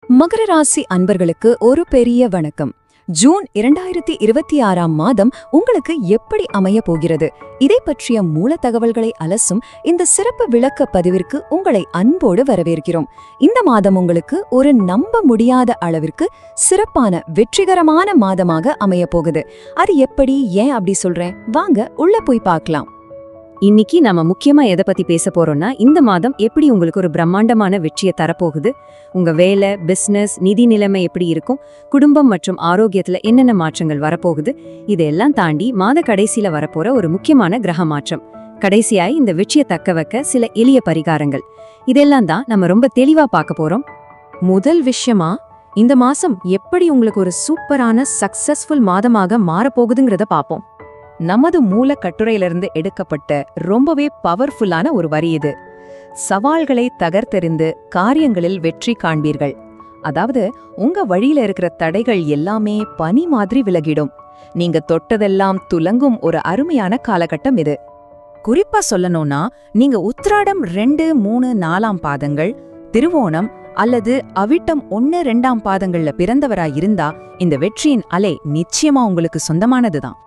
மகர ராசி அன்பர்களுக்கு ஒரு பெரிய வணக்கம். ஜூன் 2026ஆம் மாதம் உங்களுக்கு எப்படி அமைய போகிறது? இதை பற்றிய மூல தகவல்களை அலசும் இந்த சிறப்பு விளக்க பதிவிற்கு உங்களை அன்போடு வரவேற்கிறோம். இந்த மாதம் உங்களுக்கு ஒரு நம்ப முடியாத அளவிற்கு சிறப்பான வெற்றிகரமான மாதமாக அமைய போகுது. அது எப்படி, ஏன் அப்படி சொல்றேன்? வாங்க உள்ள போய் பார்க்கலாம். இன்னைக்கு நாம முக்கியமா எதை பத்தி பேச போறோம்னா, இந்த மாதம் எப்படி உங்களுக்கு ஒரு பிரம்மாண்டமான வெற்றியை தரப்போகுது, உங்க வேலை, பிசினஸ், நிதி நிலைமை எப்படி இருக்கும், குடும்பம் மற்றும் ஆரோக்கியத்துல என்னென்ன மாற்றங்கள் வரப்போகுது, இதெல்லாம் தாண்டி மாத கடைசியில வரப்போற ஒரு முக்கியமான கிரக மாற்றம், கடைசியாய் இந்த வெற்றியை தக்க வைக்க சில எளிய பரிகாரங்கள், இதெல்லாம் தான் நம்ம ரொம்ப தெளிவா பார்க்க போறோம். முதல் விஷயமா, இந்த மாசம் எப்படி உங்களுக்கு ஒரு சூப்பரான சக்சஸ்ஃபுல் மாதமாக மாறப்போகுதுங்கிறத பார்ப்போம். நமது மூல கட்டுரையிலிருந்து எடுக்கப்பட்ட ரொம்பவே பவர்ஃபுல்லான ஒரு வரி இது. சவால்களை தகர்த்தெறிந்து காரியங்களில் வெற்றி காண்பீர்கள். அதாவது உங்க வழியில இருக்கிற தடைகள் எல்லாமே பனி மாதிரி விலகிடும். நீங்க தொட்டதெல்லாம் துலங்கும் ஒரு அருமையான காலகட்டம் இது. குறிப்பா சொல்லணும்னா, நீங்க உத்திராடம் 2, 3, 4ஆம் பாதங்கள், திருவோணம் அல்லது அவிட்டம் 1, 2ஆம் பாதங்கள்ல பிறந்தவராய் இருந்தா இந்த வெற்றியின் அலை நிச்சயமா உங்களுக்கு சொந்தமானதுதான்.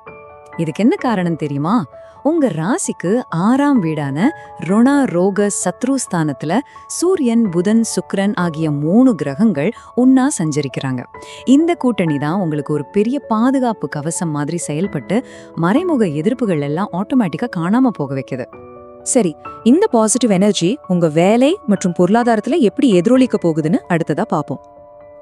இதுக்கு என்ன காரணம் தெரியுமா? உங்க ராசிக்கு 6ஆம் வீடான ருணா ரோக சத்ருஸ்தானத்துல சூரியன், புதன், சுக்கிரன் ஆகிய 3 கிரகங்கள் ஒன்னா சஞ்சரிக்கிறாங்க. இந்த கூட்டணி தான் உங்களுக்கு ஒரு பெரிய பாதுகாப்பு கவசம் மாதிரி செயல்பட்டு மறைமுக எதிர்ப்புகள் எல்லாம் ஆட்டோமேட்டிக்கா காணாம போக வைக்குது. சரி, இந்த பாசிட்டிவ் எனர்ஜி உங்க வேலை மற்றும் பொருளாதாரத்துல எப்படி எதிரொலிக்க போகுதுன்னு அடுத்ததா பாப்போம்.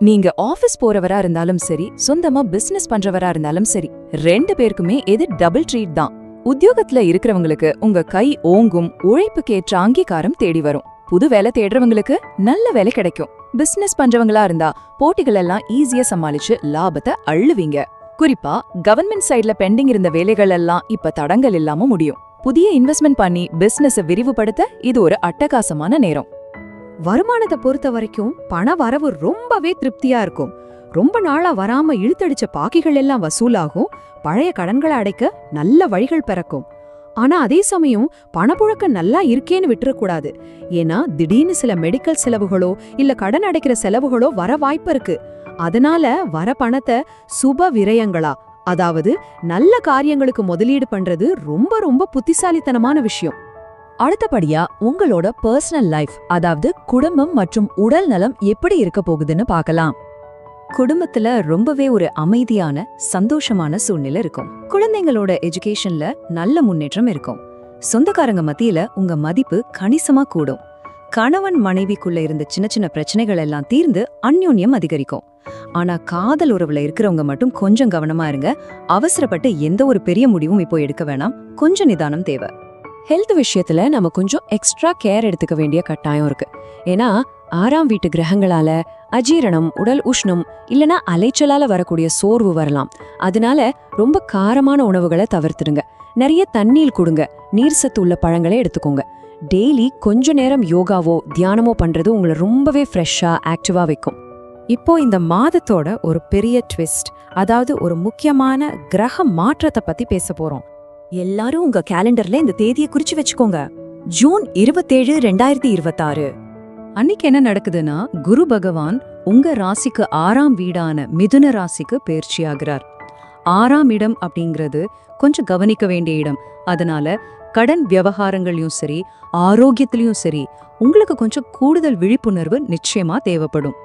நீங்க ஆபீஸ் போறவரா இருந்தாலும் சரி, சொந்தமா பிசினஸ் பண்றவரா இருந்தாலும் சரி, 2 பேருக்குமே இது டபுள் ட்ரீட் தான். உத்தியோகத்துல இருக்கிறவங்களுக்கு உங்க கை ஓங்கும், உழைப்புக்கேற்ற அங்கீகாரம் தேடி வரும். புது வேலை தேடுறவங்களுக்கு நல்ல வேலை கிடைக்கும். பிசினஸ் பண்றவங்களா இருந்தா போட்டிகள் எல்லாம் ஈஸியா சமாளிச்சு லாபத்தை அள்ளுவீங்க. குறிப்பா கவர்மெண்ட் சைட்ல பெண்டிங் இருந்த வேலைகள் எல்லாம் இப்ப தடங்கல் இல்லாம முடியும். புதிய இன்வெஸ்ட்மெண்ட் பண்ணி பிசினஸை விரிவுபடுத்த இது ஒரு அட்டகாசமான நேரம். வருமானத்தை பொறுத்த வரைக்கும் பண வரவு ரொம்பவே திருப்தியா இருக்கும். ரொம்ப நாளா வராம இழுத்தடிச்ச பாக்கிகள் எல்லாம் வசூலாகும். பழைய கடன்களை அடைக்க நல்ல வழிகள் பிறக்கும். ஆனா அதே சமயம் பணப்புழக்கம் நல்லா இருக்கேன்னு விட்டுறக்கூடாது. ஏன்னா திடீர்னு சில மெடிக்கல் செலவுகளோ இல்ல கடன் அடைக்கிற செலவுகளோ வர வாய்ப்பு இருக்கு. அதனால வர பணத்தை சுப விரயங்களா, அதாவது நல்ல காரியங்களுக்கு முதலீடு பண்றது ரொம்ப ரொம்ப புத்திசாலித்தனமான விஷயம். அடுத்தபடியா உங்களோட பர்சனல் லைஃப், அதாவது குடும்பம் மற்றும் உடல் நலம் எப்படி இருக்க போகுதுன்னு பார்க்கலாம். குடும்பத்துல ரொம்பவே ஒரு அமைதியான, சந்தோஷமான சூழ்நிலை இருக்கும். குழந்தைங்களோட எஜுகேஷன்ல நல்ல முன்னேற்றம் இருக்கும். சொந்தக்காரங்க மத்தியில உங்க மதிப்பு கணிசமா கூடும். கணவன் மனைவிக்குள்ள இருந்த சின்ன சின்ன பிரச்சனைகள் எல்லாம் தீர்ந்து அந்யோன்யம் அதிகரிக்கும். ஆனா காதல் உறவுல இருக்கிறவங்க மட்டும் கொஞ்சம் கவனமா இருங்க. அவசரப்பட்டு எந்த ஒரு பெரிய முடிவும் இப்போ எடுக்க வேணாம். கொஞ்சம் நிதானம் தேவை. ஹெல்த் விஷயத்துல நம்ம கொஞ்சம் எக்ஸ்ட்ரா கேர் எடுத்துக்க வேண்டிய கட்டாயம் இருக்கு. ஏன்னா 6ஆம் வீட்டு கிரகங்களால அஜீரணம், உடல் உஷ்ணம் இல்லனா அலைச்சலால வரக்கூடிய சோர்வு வரலாம். அதனால ரொம்ப காரமான உணவுகளை தவிர்த்துடுங்க. நிறைய தண்ணீர் கொடுங்க. நீர் சத்து உள்ள பழங்களை எடுத்துக்கோங்க. டெய்லி கொஞ்ச நேரம் யோகாவோ தியானமோ பண்றது உங்களை ரொம்பவே ஃப்ரெஷ்ஷா, ஆக்டிவா வைக்கும். இப்போ இந்த மாதத்தோட ஒரு பெரிய ட்விஸ்ட், அதாவது ஒரு முக்கியமான கிரக மாற்றத்தை பத்தி பேச போறோம். எல்லாரும் உங்க கேலண்டர்ல இந்த தேதியை குறிச்சு வச்சுக்கோங்க. ஜூன் 27, 2026. அன்னைக்கு என்ன நடக்குதுன்னா, குரு பகவான் உங்க ராசிக்கு 6ஆம் வீடான மிதுன ராசிக்கு பயிற்சியாகிறார். 6ஆம் இடம் அப்படிங்கிறது கொஞ்சம் கவனிக்க வேண்டிய இடம். அதனால கடன் விவகாரங்களையும் சரி, ஆரோக்கியத்திலையும் சரி, உங்களுக்கு கொஞ்சம் கூடுதல் விழிப்புணர்வு நிச்சயமா தேவைப்படும்.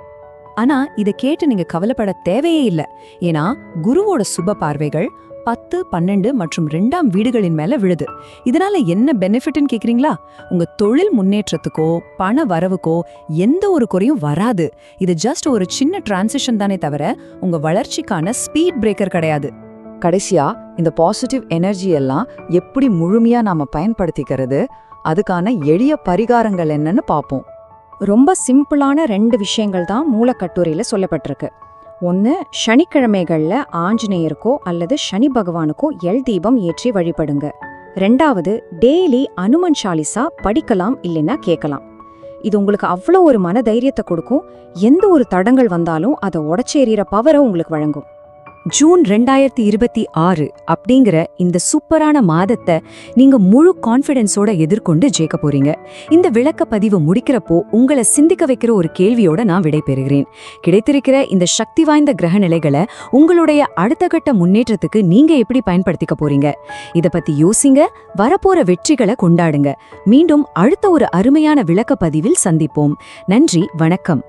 ஆனா இதை கேட்டு நீங்க கவலைப்பட தேவையே இல்லை. ஏன்னா குருவோட சுப பார்வைகள் 10, 12 மற்றும் 2ஆம் வீடுகளின் மேல விழுது. இதனால என்ன பெனிஃபிட்னு கேக்குறீங்களா? உங்க தொழில் முன்னேற்றத்துக்கோ பண வரவுக்கோ எந்த ஒரு குறையும் வராது. இது ஜஸ்ட் ஒரு சின்ன டிரான்சிஷன் தானே தவிர உங்க வளர்ச்சிக்கான ஸ்பீட் பிரேக்கர் கிடையாது. கடைசியா இந்த பாசிட்டிவ் எனர்ஜி எல்லாம் எப்படி முழுமையா நாம பயன்படுத்திக்கிறது, அதுக்கான எளிய பரிகாரங்கள் என்னன்னு பார்ப்போம். ரொம்ப சிம்பிளான 2 விஷயங்கள் தான் மூலக்கட்டுரையில சொல்லப்பட்டிருக்கு. ஒன்று, சனிக்கிழமைகள்ல ஆஞ்சநேயருக்கோ அல்லது சனி பகவானுக்கோ எல் தீபம் ஏற்றி வழிபடுங்க. 2வது, டெய்லி அனுமன் சாலிசா படிக்கலாம், இல்லைன்னா கேட்கலாம். இது உங்களுக்கு அவ்வளோ ஒரு மன தைரியத்தை கொடுக்கும். எந்த ஒரு தடங்கள் வந்தாலும் அதை உடச்சேறிற பவரை உங்களுக்கு வழங்கும். ஜூன் 2026 அப்படிங்கிற இந்த சூப்பரான மாதத்தை நீங்க முழு கான்ஃபிடன்ஸோட எதிர்கொண்டு ஜெயிக்க போறீங்க. இந்த விளக்க பதிவு முடிக்கிறப்போ உங்களை சிந்திக்க வைக்கிற ஒரு கேள்வியோட நான் விடைபெறுகிறேன். கிடைத்திருக்கிற இந்த சக்தி வாய்ந்த கிரக நிலைகளை உங்களுடைய அடுத்த கட்ட முன்னேற்றத்துக்கு நீங்க எப்படி பயன்படுத்திக்க போறீங்க? இத பத்தி யோசிங்க, வரப்போற வெற்றிகளை கொண்டாடுங்க. மீண்டும் அடுத்த ஒரு அருமையான விளக்க பதிவில் சந்திப்போம். நன்றி, வணக்கம்.